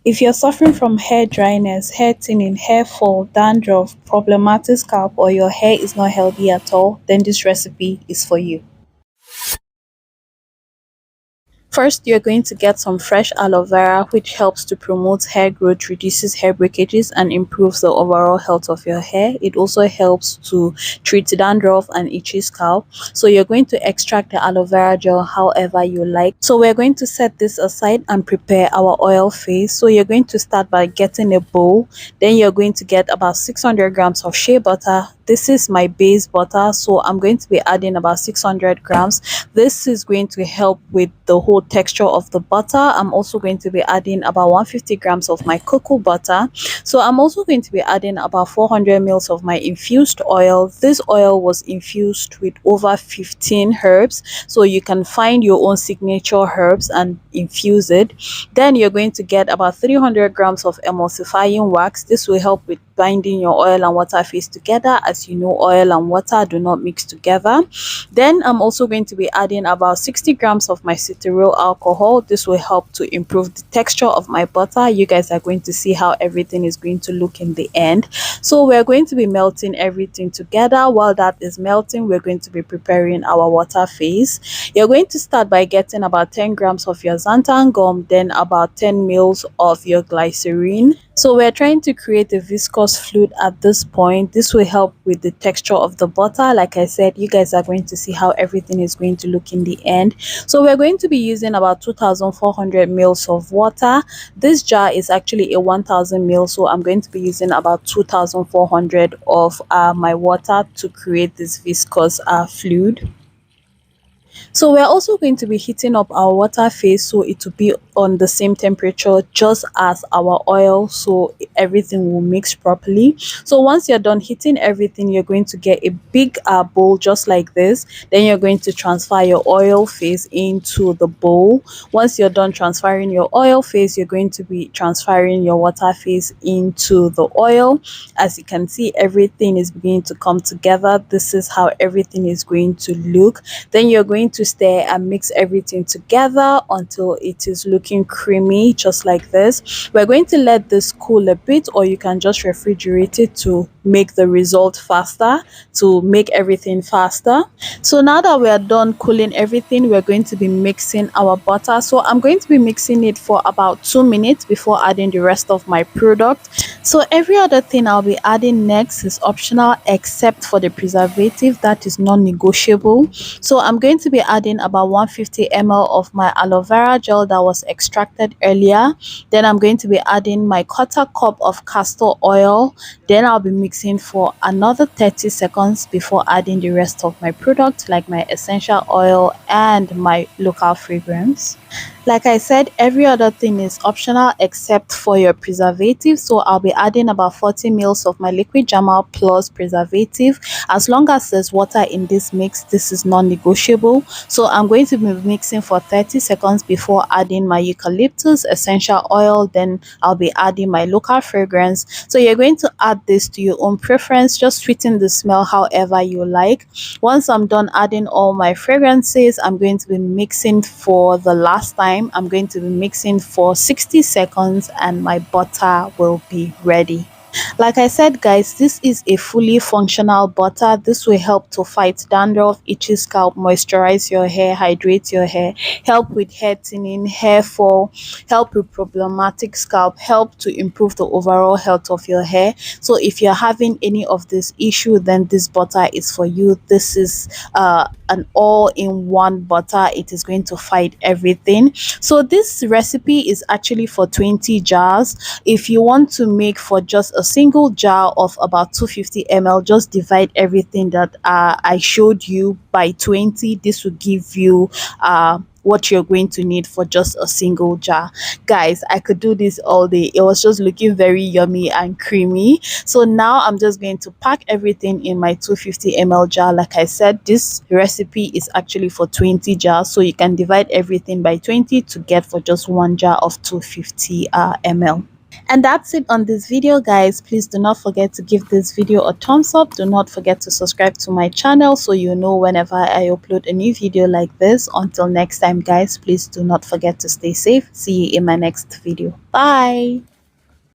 If you're suffering from hair dryness, hair thinning, hair fall, dandruff, problematic scalp, or your hair is not healthy at all, then this recipe is for you. First, you're going to get some fresh aloe vera, which helps to promote hair growth, reduces hair breakages, and improves the overall health of your hair. It also helps to treat dandruff and itchy scalp. So you're going to extract the aloe vera gel however you like. So we're going to set this aside and prepare our oil phase. So you're going to start by getting a bowl. Then you're going to get about 600 grams of shea butter. This is my base butter, so I'm going to be adding about 600 grams. This is going to help with the whole texture of the butter. I'm also going to be adding about 150 grams of my cocoa butter. So I'm also going to be adding about 400 mils of my infused oil. This oil was infused with over 15 herbs, so you can find your own signature herbs and infuse it. Then you're going to get about 300 grams of emulsifying wax. This will help with binding your oil and water phase together. As you know, oil and water do not mix together. Then I'm also going to be adding about 60 grams of my cetearyl alcohol. This will help to improve the texture of my butter. You guys are going to see how everything is going to look in the end. So we're going to be melting everything together. While that is melting, we're going to be preparing our water phase. You're going to start by getting about 10 grams of your xanthan gum, then about 10 mils of your glycerin. So we're trying to create a viscous fluid at this point. This will help with the texture of the butter. Like I said, you guys are going to see how everything is going to look in the end. So we're going to be using about 2400 mils of water. This jar is actually a 1000 ml, so I'm going to be using about 2400 of my water to create this viscous fluid. So we're also going to be heating up our water phase, so it will be on the same temperature just as our oil, so everything will mix properly. So once you're done heating everything, you're going to get a big bowl just like this. Then you're going to transfer your oil phase into the bowl. Once you're done transferring your oil phase, you're going to be transferring your water phase into the oil. As you can see, everything is beginning to come together. This is how everything is going to look. Then you're going to stir and mix everything together until it is looking creamy, just like this. We're going to let this cool a bit, or you can just refrigerate it to make the result faster, to make everything faster. So now that we are done cooling everything, we're going to be mixing our butter. So I'm going to be mixing it for about 2 minutes before adding the rest of my product. So every other thing I'll be adding next is optional except for the preservative, that is non-negotiable. So I'm going to be adding about 150 ml of my aloe vera gel that was extracted earlier. Then I'm going to be adding my quarter cup of castor oil. Then I'll be mixing for another 30 seconds before adding the rest of my product, like my essential oil and my local fragrance. Like I said, every other thing is optional except for your preservative. So I'll be adding about 40 mils of my liquid Jamal plus preservative. As long as there's water in this mix, this is non-negotiable. So I'm going to be mixing for 30 seconds before adding my eucalyptus essential oil. Then I'll be adding my local fragrance. So you're going to add this to your own preference. Just sweeten the smell however you like. Once I'm done adding all my fragrances, I'm going to be mixing for the last time. I'm going to be mixing for 60 seconds and my butter will be ready. Like I said, guys, this is a fully functional butter. This will help to fight dandruff, itchy scalp, moisturize your hair, hydrate your hair, help with hair thinning, hair fall, help with problematic scalp, help to improve the overall health of your hair. So if you're having any of this issue, then this butter is for you. This is an all-in-one butter. It is going to fight everything. So this recipe is actually for 20 jars. If you want to make for just a single jar of about 250 ml, just divide everything that I showed you by 20. This will give you what you're going to need for just a single jar. Guys, I could do this all day. It was just looking very yummy and creamy. So now I'm just going to pack everything in my 250 ml jar. Like I said, this recipe is actually for 20 jars, so you can divide everything by 20 to get for just one jar of 250 ml. And that's it on this video, guys. Please do not forget to give this video a thumbs up. Do not forget to subscribe to my channel so you know whenever I upload a new video like this. Until next time, guys, please do not forget to stay safe. See you in my next video. Bye.